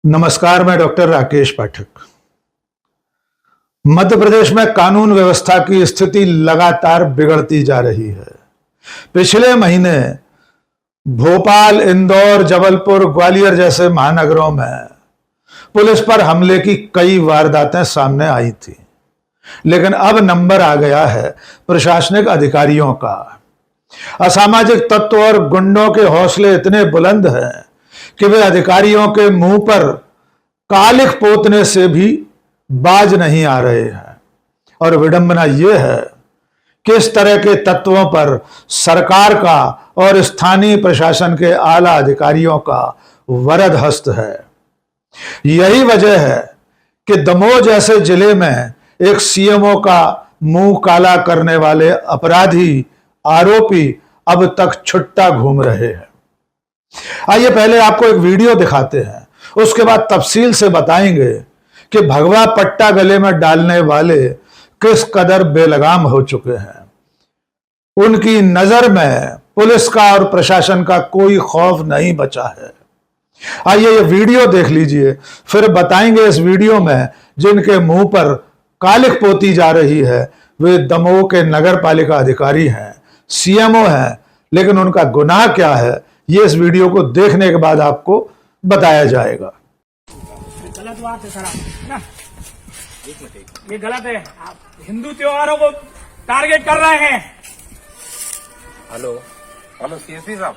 नमस्कार, मैं डॉक्टर राकेश पाठक। मध्य प्रदेश में कानून व्यवस्था की स्थिति लगातार बिगड़ती जा रही है। पिछले महीने भोपाल, इंदौर, जबलपुर, ग्वालियर जैसे महानगरों में पुलिस पर हमले की कई वारदातें सामने आई थी, लेकिन अब नंबर आ गया है प्रशासनिक अधिकारियों का। असामाजिक तत्व और गुंडों के हौसले इतने बुलंद हैं कि वे अधिकारियों के मुंह पर कालिख पोतने से भी बाज नहीं आ रहे हैं। और विडंबना यह है कि इस तरह के तत्वों पर सरकार का और स्थानीय प्रशासन के आला अधिकारियों का वरद हस्त है। यही वजह है कि दमोह जैसे जिले में एक सीएमओ का मुंह काला करने वाले अपराधी आरोपी अब तक छुट्टा घूम रहे हैं। आइए पहले आपको एक वीडियो दिखाते हैं, उसके बाद तफसील से बताएंगे कि भगवा पट्टा गले में डालने वाले किस कदर बेलगाम हो चुके हैं। उनकी नजर में पुलिस का और प्रशासन का कोई खौफ नहीं बचा है। आइए ये वीडियो देख लीजिए, फिर बताएंगे इस वीडियो में जिनके मुंह पर कालिख पोती जा रही है वे दमोह के नगर पालिका अधिकारी हैं, सीएमओ हैं, लेकिन उनका गुनाह क्या है ये इस वीडियो को देखने के बाद आपको बताया जाएगा। गलत बात है सर, ना ये गलत है। आप हिंदू त्योहारों को टारगेट कर रहे हैं। हेलो हेलो सीएसपी साहब,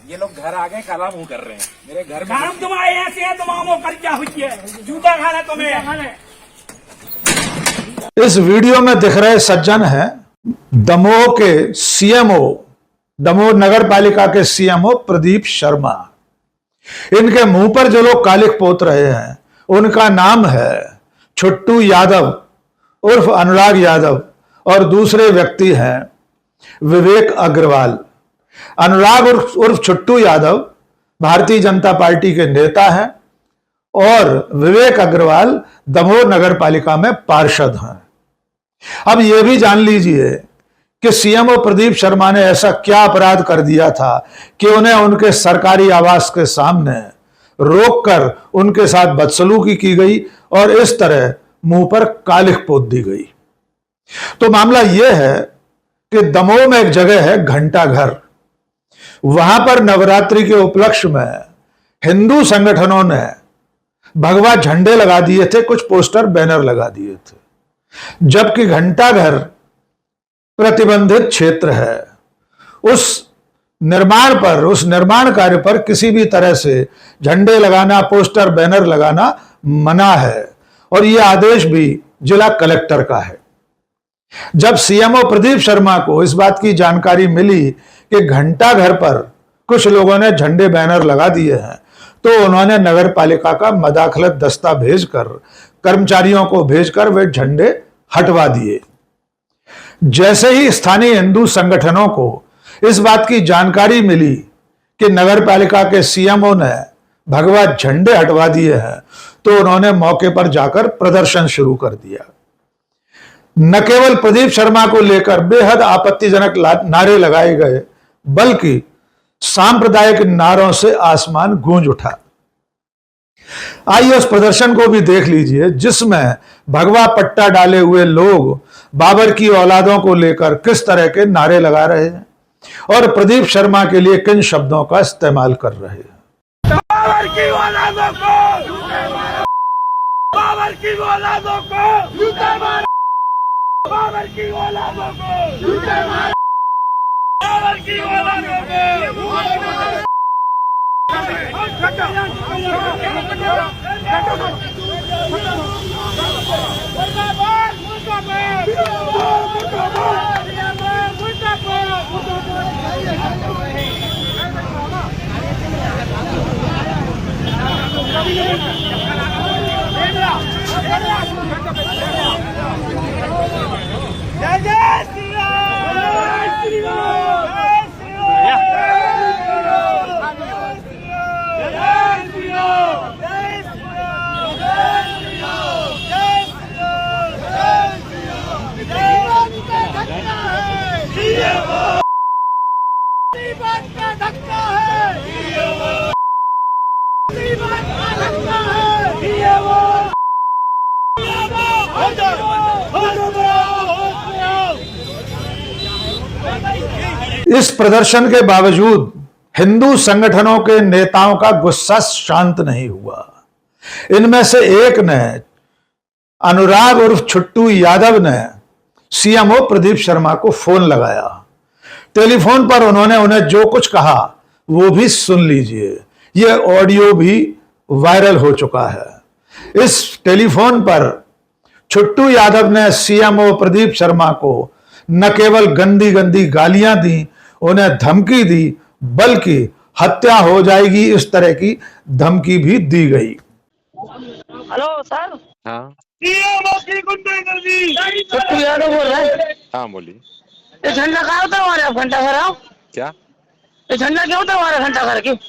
ये लोग घर आ गए, काला मुंह कर रहे हैं मेरे घर में। काम तुम्हारे ऐसे है, तुम कर क्या हुई है, जूता खाना तुम्हें। इस वीडियो में दिख रहे सज्जन हैं दमोह के सीएमओ, दमोह नगर पालिका के सीएमओ प्रदीप शर्मा। इनके मुंह पर जो लोग कालिख पोत रहे हैं उनका नाम है छुट्टू यादव उर्फ अनुराग यादव, और दूसरे व्यक्ति हैं विवेक अग्रवाल। अनुराग उर्फ छुट्टू यादव भारतीय जनता पार्टी के नेता हैं और विवेक अग्रवाल दमोह नगर पालिका में पार्षद हैं। अब यह भी जान लीजिए कि सीएमओ प्रदीप शर्मा ने ऐसा क्या अपराध कर दिया था कि उन्हें उनके सरकारी आवास के सामने रोककर उनके साथ बदसलूकी की गई और इस तरह मुंह पर कालिख पोत दी गई। तो मामला यह है कि दमोह में एक जगह है घंटा घर। वहां पर नवरात्रि के उपलक्ष्य में हिंदू संगठनों ने भगवा झंडे लगा दिए थे, कुछ पोस्टर बैनर लगा दिए थे, जबकि घंटा घर प्रतिबंधित क्षेत्र है। उस निर्माण कार्य पर किसी भी तरह से झंडे लगाना, पोस्टर बैनर लगाना मना है और यह आदेश भी जिला कलेक्टर का है। जब सीएमओ प्रदीप शर्मा को इस बात की जानकारी मिली कि घंटा घर पर कुछ लोगों ने झंडे बैनर लगा दिए हैं, तो उन्होंने नगर पालिका का मदाखलत दस्ता भेजकर, कर्मचारियों को भेजकर वे झंडे हटवा दिए। जैसे ही स्थानीय हिंदू संगठनों को इस बात की जानकारी मिली कि नगर पालिका के सीएमओ ने भगवा झंडे हटवा दिए हैं, तो उन्होंने मौके पर जाकर प्रदर्शन शुरू कर दिया। न केवल प्रदीप शर्मा को लेकर बेहद आपत्तिजनक नारे लगाए गए, बल्कि सांप्रदायिक नारों से आसमान गूंज उठा। आइए उस प्रदर्शन को भी देख लीजिए जिसमें भगवा पट्टा डाले हुए लोग बाबर की औलादों को लेकर किस तरह के नारे लगा रहे हैं और प्रदीप शर्मा के लिए किन शब्दों का इस्तेमाल कर रहे हैं। बाबर की औलादों को, बाबर की औलादों को जूते मारो, बाबर की औलादों को जूते मारो, बाबर की औलादों को। जय जय श्री राम, जय श्री राम, जय श्री राम, जय श्री राम, जय श्री राम, जय श्री राम, जय श्री राम, जय श्री राम, जय श्री राम। बात का धक्का है, बात इस प्रदर्शन के बावजूद हिंदू संगठनों के नेताओं का गुस्सा शांत नहीं हुआ। इनमें से एक ने, अनुराग उर्फ छुट्टू यादव ने, सीएमओ प्रदीप शर्मा को फोन लगाया। टेलीफोन पर उन्होंने उन्हें जो कुछ कहा वो भी सुन लीजिए। यह ऑडियो भी वायरल हो चुका है। इस टेलीफोन पर छुट्टू यादव ने सीएमओ प्रदीप शर्मा को न केवल गंदी गंदी गालियां दी, उन्हें धमकी दी, बल्कि हत्या हो जाएगी इस तरह की धमकी भी दी गई। हेलो सर, हाँ सीएमओ की गुंडागर्दी। छुट्टू यादव बोल रहे हैं। हाँ बोलिए। ये झंडा कहाँ होता है हमारे? आप घंटा घर आओ। क्या ये झंडा क्या होता है हमारे घंटा घर की?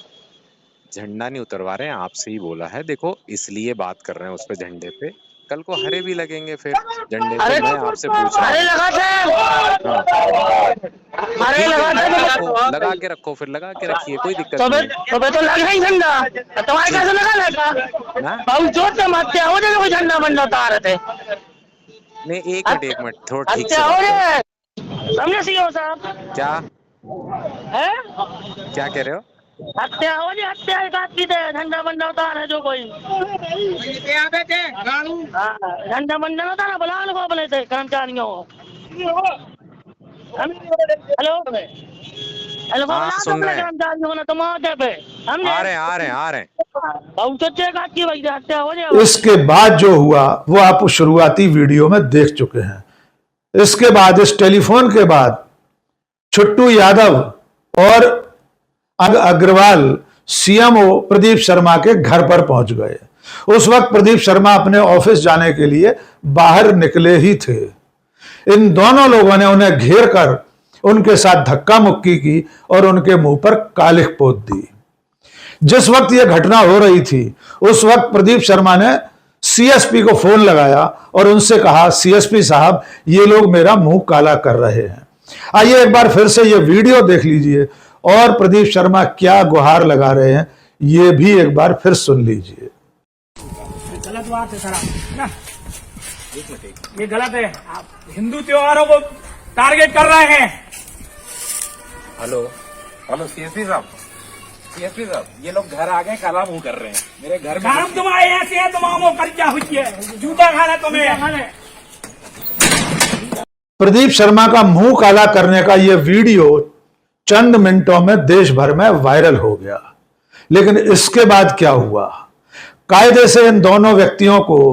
झंडा नहीं उतरवा रहे हैं, आपसे ही बोला है। देखो इसलिए बात कर रहे हैं उस पे, झंडे पे। कल को हरे भी लगेंगे फिर झंडे पे। मैं आपसे पूछ रहा अरे हूँ। लगा थे, अरे लगा थे। लगा के रखो, फिर लगा के रखिए, कोई दिक्कत तो नहीं तो लग नहीं झंडा तुम्हारे कैसे लगा लेगा? है। बाबू जोत से हत्या हो जाएगा। कोई झंडा बंडा उतार रहे थे। नहीं एक मिनट थोड़ा ठीक से हत्या हो बात करो। जाए, समझे सीएम साहब? क्या है क्या कह रहे हो? हत्या हो जाए, हत्या एक आध की झंडा बंडा उतार है जो कोई। हाँ, झंडा बंडा होता ना, बुला लो अपने से कर्मचारियों को। हेलो हेलो, हाँ, सुन रहे हैं। कर्मचारियों ने तुम पे आ रहे हैं। बहुत अच्छे का की वजह हत्या हो जाए। इसके बाद जो हुआ वो आप शुरुआती वीडियो में देख चुके हैं। इसके बाद, इस टेलीफोन के बाद, छुट्टू यादव और अग्रवाल सीएमओ प्रदीप शर्मा के घर पर पहुंच गए। उस वक्त प्रदीप शर्मा अपने ऑफिस जाने के लिए बाहर निकले ही थे। इन दोनों लोगों ने उन्हें घेर कर उनके साथ धक्का मुक्की की और उनके मुंह पर कालिख पोत दी। जिस वक्त यह घटना हो रही थी उस वक्त प्रदीप शर्मा ने सीएसपी को फोन लगाया और उनसे कहा, सीएसपी साहब, ये लोग मेरा मुंह काला कर रहे हैं। आइए एक बार फिर से ये वीडियो देख लीजिए और प्रदीप शर्मा क्या गुहार लगा रहे हैं ये भी एक बार फिर सुन लीजिए। गलत बात है सर, ना ये गलत है। आप हिंदू त्योहारों को टारगेट कर रहे हैं। हेलो सीएसपी साहब, ये लोग घर आ गए, काला मुंह कर रहे हैं मेरे घर में। मैडम तुम्हारे ऐसे है, तुम आमो कर क्या हुई है? जूता खाना तुम्हें। प्रदीप शर्मा का मुंह काला करने का यह वीडियो चंद मिनटों में देश भर में वायरल हो गया। लेकिन इसके बाद क्या हुआ? कायदे से इन दोनों व्यक्तियों को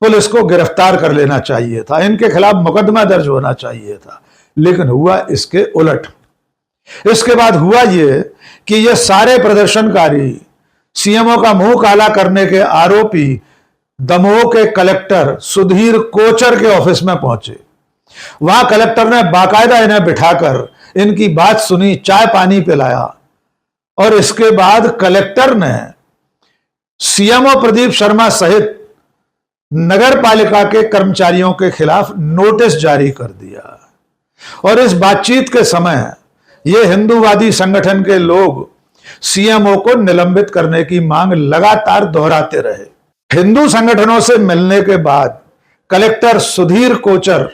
पुलिस को गिरफ्तार कर लेना चाहिए था, इनके खिलाफ मुकदमा दर्ज होना चाहिए था, लेकिन हुआ इसके उलट। इसके बाद हुआ यह कि ये सारे प्रदर्शनकारी सीएमओ का मुंह काला करने के आरोपी दमोह के कलेक्टर सुधीर कोचर के ऑफिस में पहुंचे। वहां कलेक्टर ने बाकायदा इन्हें बिठाकर इनकी बात सुनी, चाय पानी पिलाया और इसके बाद कलेक्टर ने सीएमओ प्रदीप शर्मा सहित नगर पालिका के कर्मचारियों के खिलाफ नोटिस जारी कर दिया। और इस बातचीत के समय ये हिंदूवादी संगठन के लोग सीएमओ को निलंबित करने की मांग लगातार दोहराते रहे। हिंदू संगठनों से मिलने के बाद कलेक्टर सुधीर कोचर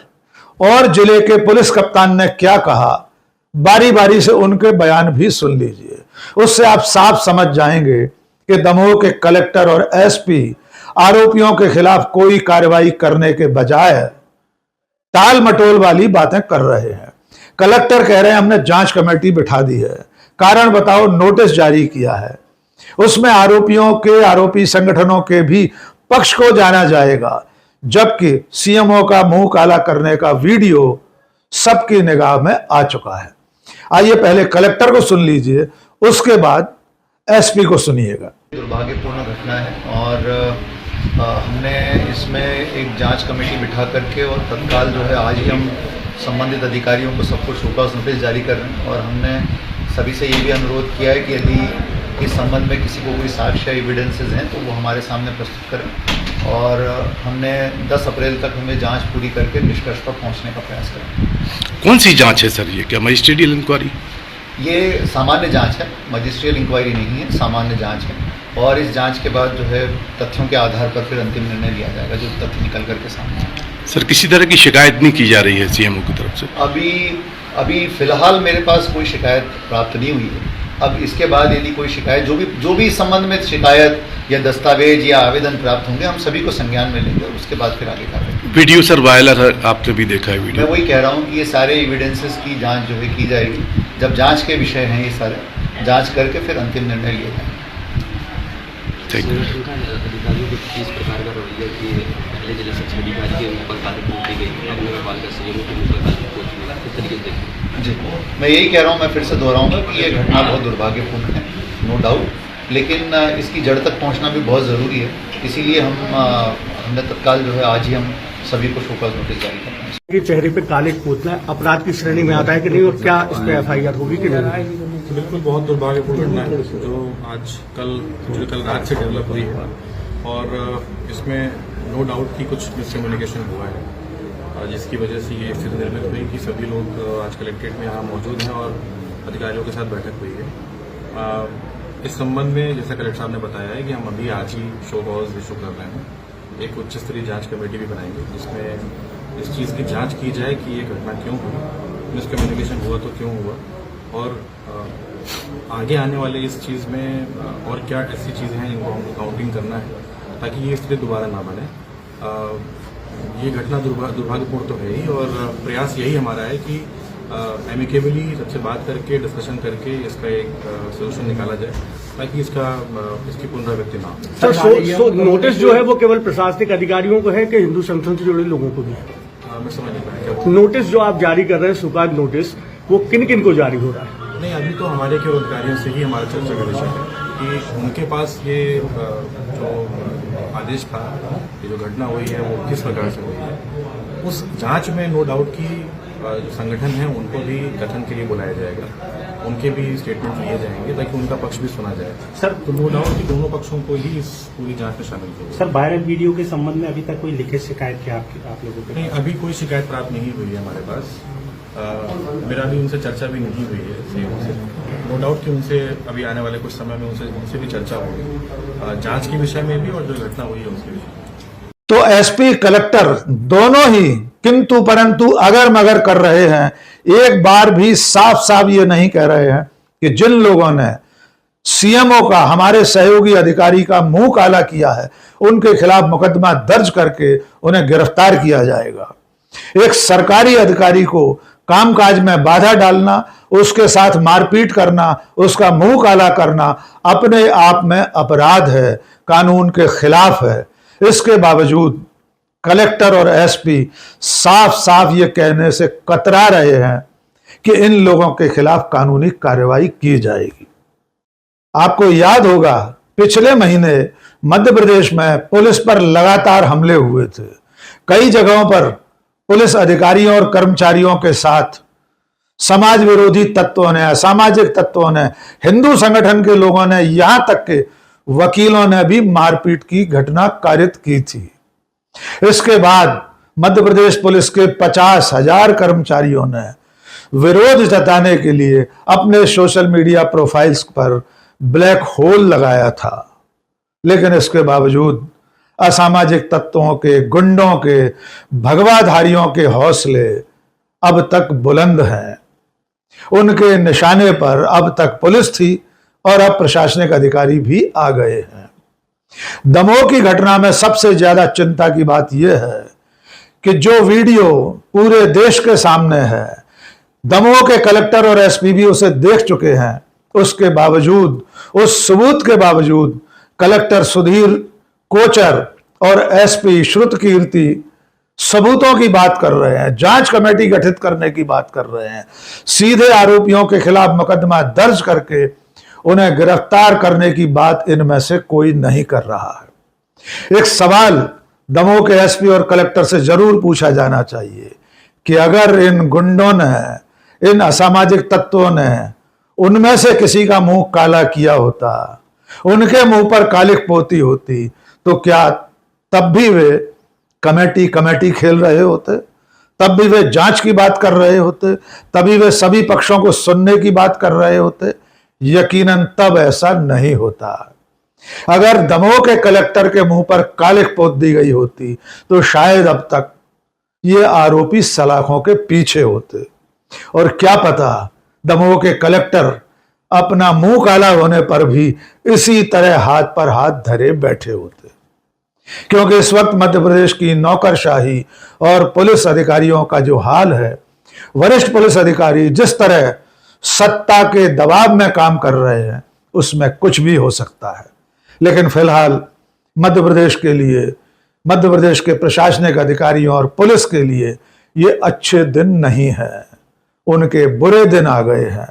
और जिले के पुलिस कप्तान ने क्या कहा, बारी बारी से उनके बयान भी सुन लीजिए। उससे आप साफ समझ जाएंगे कि दमोह के कलेक्टर और एसपी आरोपियों के खिलाफ कोई कार्रवाई करने के बजाय टाल मटोल वाली बातें कर रहे हैं। कलेक्टर कह रहे हैं हमने जांच कमेटी बिठा दी है, कारण बताओ, नोटिस जारी किया है, उसमें आरोपी संगठनों के भी पक्ष को जाना जाएगा, जबकि सीएमओ का मुंह काला करने का वीडियो सबकी निगाह में आ चुका है। आइए पहले कलेक्टर को सुन लीजिए, उसके बाद एसपी को सुनिएगा। दुर्भाग्यपूर्ण घटना है और हमने इसमें एक जांच कमेटी बिठा करके और तत्काल जो है आज ही हम संबंधित अधिकारियों को सबको शोकॉज नोटिस जारी कर रहे हैं। और हमने सभी से ये भी अनुरोध किया है कि यदि इस संबंध में किसी को कोई साक्ष्य एविडेंसेस हैं तो वो हमारे सामने प्रस्तुत करें। और हमने 10 अप्रैल तक हमें जांच पूरी करके निष्कर्ष पर पहुंचने का प्रयास करें। कौन सी जांच है सर? ये क्या मजिस्ट्रियल इंक्वायरी? ये सामान्य जांच है, मजिस्ट्रियल इंक्वायरी नहीं है, सामान्य जांच है। और इस जांच के बाद जो है तथ्यों के आधार पर फिर अंतिम निर्णय लिया जाएगा जो तथ्य निकल करके सामने आए। सर किसी तरह की शिकायत नहीं की जा रही है सीएमओ की तरफ से? अभी अभी फ़िलहाल मेरे पास कोई शिकायत प्राप्त नहीं हुई है। अब इसके बाद यदि कोई शिकायत जो भी इस संबंध में शिकायत या दस्तावेज या आवेदन प्राप्त होंगे, हम सभी को संज्ञान में लेंगे और उसके बाद फिर आगे कार्रवाई। वीडियो सर वायरल है, आपने भी देखा है वीडियो। मैं वही कह रहा हूँ कि ये सारे एविडेंसेस की जांच जो है की जाएगी। जब जांच के विषय हैं ये सारे, जांच करके फिर अंतिम निर्णय लिए जाएंगे। Thank you. अधिकारियों को किस प्रकार का रवैया कि पहले जिला शिक्षा अधिकारी के ऊपर कार्य पहुंची गई, अब नगरपालिका सीएमओ के ऊपर कार्य पहुंची गई, किस तरीके से देखिए? जी, मैं यही कह रहा हूँ, मैं फिर से दोहराऊंगा कि ये घटना बहुत दुर्भाग्यपूर्ण है, नो डाउट, लेकिन इसकी जड़ तक पहुँचना भी बहुत ज़रूरी है। इसीलिए हमने तत्काल जो है आज ही हम सभी को शो कॉज नोटिस जारी करना है। कि चेहरे पे काले पोतना अपराध की श्रेणी में आता है कि नहीं, और क्या इस पे FIR होगी कि नहीं? बिल्कुल बहुत दुर्भाग्यपूर्ण घटना है जो आज कल रात से डेवलप हुई है और इसमें नो डाउट कि कुछ मिसकम्युनिकेशन हुआ है, जिसकी वजह से ये स्थिति निर्मित हुई कि सभी लोग आज कलेक्ट्रेट में यहाँ मौजूद हैं और अधिकारियों के साथ बैठक हुई है। इस संबंध में जैसा कलेक्टर साहब ने बताया है कि हम अभी आज ही शो कॉज इशू कर रहे हैं। एक उच्च स्तरीय जांच कमेटी भी बनाएंगे जिसमें इस चीज़ की जांच की जाए कि ये घटना क्यों हुई, मिसकम्युनिकेशन हुआ तो क्यों हुआ, और आगे आने वाले इस चीज़ में और क्या ऐसी चीज़ें हैं जिनको काउंटिंग करना है ताकि ये स्थिति दोबारा ना बने। ये घटना दुर्भाग्यपूर्ण तो है ही, और प्रयास यही हमारा है कि एमिकेबली सबसे बात करके डिस्कशन करके इसका एक सोल्यूशन निकाला जाए ताकि इसकी पुनरावृत्ति ना हो। सर, नोटिस जो है वो केवल प्रशासनिक अधिकारियों को है कि हिंदू संगठन से जुड़े लोगों को भी? मैं समझ नहीं पाया क्या नोटिस जो आप जारी कर रहे हैं, सुकाज नोटिस, वो किन किन को जारी हो रहा है? नहीं, अभी तो हमारे केवल अधिकारियों से ही हमारा चर्चा का विषय है कि उनके पास ये जो आदेश था, ये जो घटना हुई है वो किस प्रकार से हुई है। उस जांच में नो डाउट की जो संगठन है उनको भी कथन के लिए बुलाया जाएगा, उनके भी स्टेटमेंट लिए जाएंगे ताकि उनका पक्ष भी सुना जाए। सर, तो नो डाउट कि दोनों पक्षों को ही इस पूरी जांच में शामिल किया। सर, वायरल वीडियो के संबंध में अभी तक कोई लिखित शिकायत क्या आप लोगों को? नहीं, अभी कोई शिकायत प्राप्त नहीं हुई है हमारे पास। मेरा भी उनसे चर्चा भी नहीं हुई है सीएम से। नो डाउट कि उनसे अभी आने वाले कुछ समय में उनसे भी चर्चा होगी जांच के विषय में भी और जो घटना हुई है उसके विषय में। तो एसपी कलेक्टर दोनों ही किंतु परंतु अगर मगर कर रहे हैं। एक बार भी साफ साफ ये नहीं कह रहे हैं कि जिन लोगों ने सीएमओ का, हमारे सहयोगी अधिकारी का मुंह काला किया है, उनके खिलाफ मुकदमा दर्ज करके उन्हें गिरफ्तार किया जाएगा। एक सरकारी अधिकारी को कामकाज में बाधा डालना, उसके साथ मारपीट करना, उसका मुंह काला करना अपने आप में अपराध है, कानून के खिलाफ है। इसके बावजूद कलेक्टर और एसपी साफ साफ ये कहने से कतरा रहे हैं कि इन लोगों के खिलाफ कानूनी कार्रवाई की जाएगी। आपको याद होगा पिछले महीने मध्य प्रदेश में पुलिस पर लगातार हमले हुए थे। कई जगहों पर पुलिस अधिकारियों और कर्मचारियों के साथ समाज विरोधी तत्वों ने, असामाजिक तत्वों ने, हिंदू संगठन के लोगों ने, यहां तक के वकीलों ने भी मारपीट की घटना कारित की थी। इसके बाद मध्य प्रदेश पुलिस के 50,000 कर्मचारियों ने विरोध जताने के लिए अपने सोशल मीडिया प्रोफाइल्स पर ब्लैक होल लगाया था। लेकिन इसके बावजूद असामाजिक तत्वों के, गुंडों के, भगवाधारियों के हौसले अब तक बुलंद हैं। उनके निशाने पर अब तक पुलिस थी और अब प्रशासनिक अधिकारी भी आ गए हैं। दमोह की घटना में सबसे ज्यादा चिंता की बात यह है कि जो वीडियो पूरे देश के सामने है, दमोह के कलेक्टर और एसपी भी उसे देख चुके हैं। उसके बावजूद, उस सबूत के बावजूद कलेक्टर सुधीर कोचर और एसपी श्रुत कीर्ति सबूतों की बात कर रहे हैं, जांच कमेटी गठित करने की बात कर रहे हैं, सीधे आरोपियों के खिलाफ मुकदमा दर्ज करके उन्हें गिरफ्तार करने की बात इनमें से कोई नहीं कर रहा है। एक सवाल दमोह के एसपी और कलेक्टर से जरूर पूछा जाना चाहिए कि अगर इन गुंडों ने, इन असामाजिक तत्वों ने उनमें से किसी का मुंह काला किया होता, उनके मुंह पर कालिक पोती होती, तो क्या तब भी वे कमेटी खेल रहे होते? तब भी वे जांच की बात कर रहे होते? तभी वे सभी पक्षों को सुनने की बात कर रहे होते? यकीनन तब ऐसा नहीं होता। अगर दमोह के कलेक्टर के मुंह पर कालिक पोत दी गई होती तो शायद अब तक ये आरोपी सलाखों के पीछे होते। और क्या पता दमोह के कलेक्टर अपना मुंह काला होने पर भी इसी तरह हाथ पर हाथ धरे बैठे होते, क्योंकि इस वक्त मध्य प्रदेश की नौकरशाही और पुलिस अधिकारियों का जो हाल है, वरिष्ठ पुलिस अधिकारी जिस तरह सत्ता के दबाव में काम कर रहे हैं, उसमें कुछ भी हो सकता है। लेकिन फिलहाल मध्य प्रदेश के लिए, मध्य प्रदेश के प्रशासनिक अधिकारियों और पुलिस के लिए ये अच्छे दिन नहीं है, उनके बुरे दिन आ गए हैं।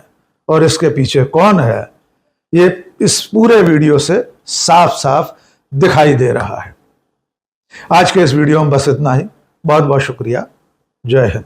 और इसके पीछे कौन है, ये इस पूरे वीडियो से साफ साफ दिखाई दे रहा है। आज के इस वीडियो में बस इतना ही। बहुत बहुत शुक्रिया। जय हिंद।